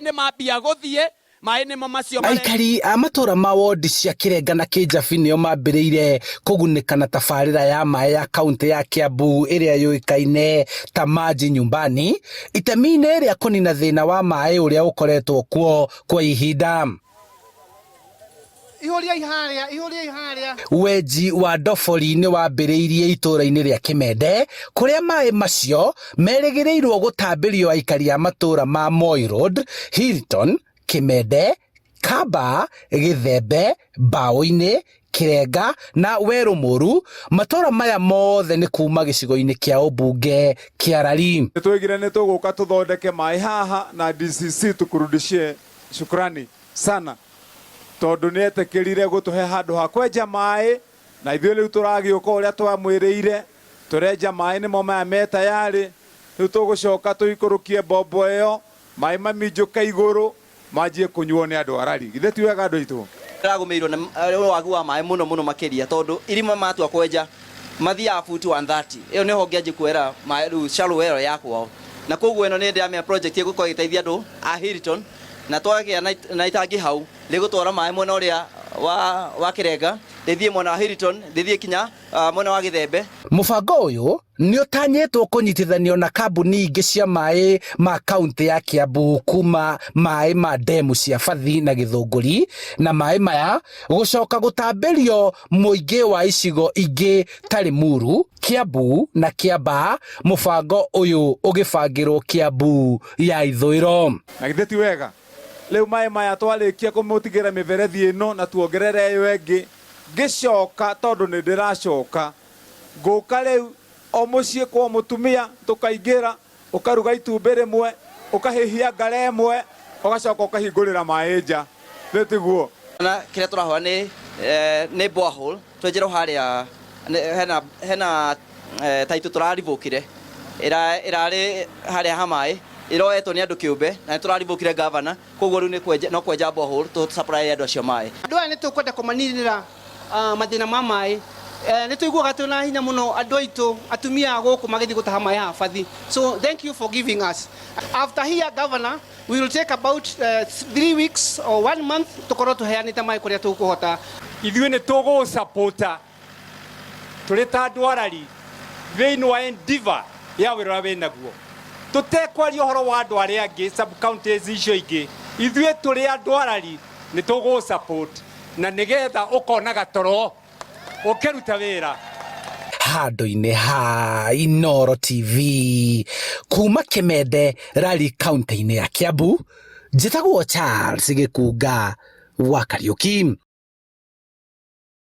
nĩ mambia gũthiĩ maaĩ nĩmo macio Aikari a matũra ma wondi cia Kirenga na Kijabe nĩo mambĩrĩire kũgunĩka na tabarĩra ya maaĩ ya kaunti ya Kiambu ĩrĩa yũĩkaine ta maji nyumbani, itemi-inĩ rĩa kũnina thĩna wa maaĩ ũrĩa ũkoretwo kuo kwa ihinda. Wenji wa ndobori nĩ wambĩrĩirie itũra-inĩ rĩa Kimende kũrĩa maaĩ macio merĩgĩrĩirwo gũtambĩrio aikari a matũra ma Moi Road, Hilton, Kimende, Kamba, Gĩthembe, Mbaũ-inĩ, Kirenga na Werũmũru. Matũra maya mothe nĩ kuma gĩcigo-inĩ kĩa ũmbunge kĩa Lari. Nĩtwĩgire nĩtũgũka tũthondeke maaĩ haha na DCC tukurudishie shukrani sana tondũ nĩetĩkĩrire gũtũhe handũ ha kwenja maaĩ, na ithuĩ rĩu tũragĩũka ũrĩa twamwĩrĩire tũrenja maaĩ nĩmo maya me tayarĩ. Rĩu tũgũcoka tũikũrũkie mbombo ĩyo, maaĩ maminjũke igũrũ manjie kũnyuo nĩ andũ a Lari. Githĩ ti wega andũ aitũ? Ndĩragũmĩirwo nĩ wagi wa maaĩ mũno makĩria tondũ irima matua kwenja mathiaga futi 130. Ĩyo nĩho ngĩanjia kuoera maaĩ rĩu shallow well ya kwao, na koguo ĩno nĩ ndĩramenya project ĩgũkorwo ĩgĩteithia andũ a Hilton, na twagĩa na itangi hau rĩgũtwara maaĩ mwena ũrĩa wa Kirenga rĩthiĩ mwena wa Hilton, rĩthiĩ kinya mwena wa Gĩthembe. Mũbango ũyũ nĩ ũtanyĩtwo kũnyitithanio na kambuni ingĩ cia maaĩ ma kaunti ya Kiambu, kuma maaĩ ma ndemu cia Fathi na Gĩthũngũri, na maaĩ maya gũcoka gũtambĩrio mũingĩ wa icigo ingĩ ta Limuru, Kiambu na Kiambaa, mũbango ũyũ ũgĩbangĩrwo Kiambu ya ithũĩro. Na githĩ ti wega? Leo maaĩ maya twarĩkia kũmũtigĩra mĩberethi ĩno na tuongerere ĩyo ĩngĩ, ngĩcoka tondũ nĩ ndĩracoka ngũka rĩu o mũciĩ kwa mũtumia tũkaingĩra, ũkaruga itumbĩ rĩmwe, ũkahĩhia ngara ĩmwe, ũgacoka ũkahingũrĩra maaĩ nja. Nĩ tiguo na kĩrĩa tũrahũra nĩ borehole twenjerwo harĩa hena taitũ tũraribũkire ĩrarĩ harĩa ha maaĩ iroetwo nĩ andũ kĩũmbe na nĩ tũraribũkire governor, koguo rĩu no kwenja borehole tũ supply andũ acio maaĩ. Andũ aya nĩ tũkwenda kũmaninĩra mathĩna ma maaĩ. Nĩ tũiguaga twĩna hinya mũno andũ aitũ atumia gũkũ magĩthiĩ gũtaha maaĩ haha Fathi. So thank you for giving us. After here governor, we will take about 3 weeks or 1 month tũkorwo tũheanĩte maaĩ kũrĩa tũkũhota. Ithuĩ nĩ tũgũsupporta tũrĩ ta andũ a Lari thĩinĩ wa endeavor ya wĩra ũrĩa wĩnaguo, tũtekwaria ũhoro wa andũ arĩa angĩ sub counties icio ingĩ. Ithuĩ tũrĩ andũ a Lari nĩ tũgũsupport na nĩgetha ũkonaga toro ũkĩruta wĩra. Handũ-inĩ ha Inooro TV kuma Kimende, Lari kaunti-inĩ ya Kiambu, njĩtagwo Charles Gĩkunga wa Kariũki.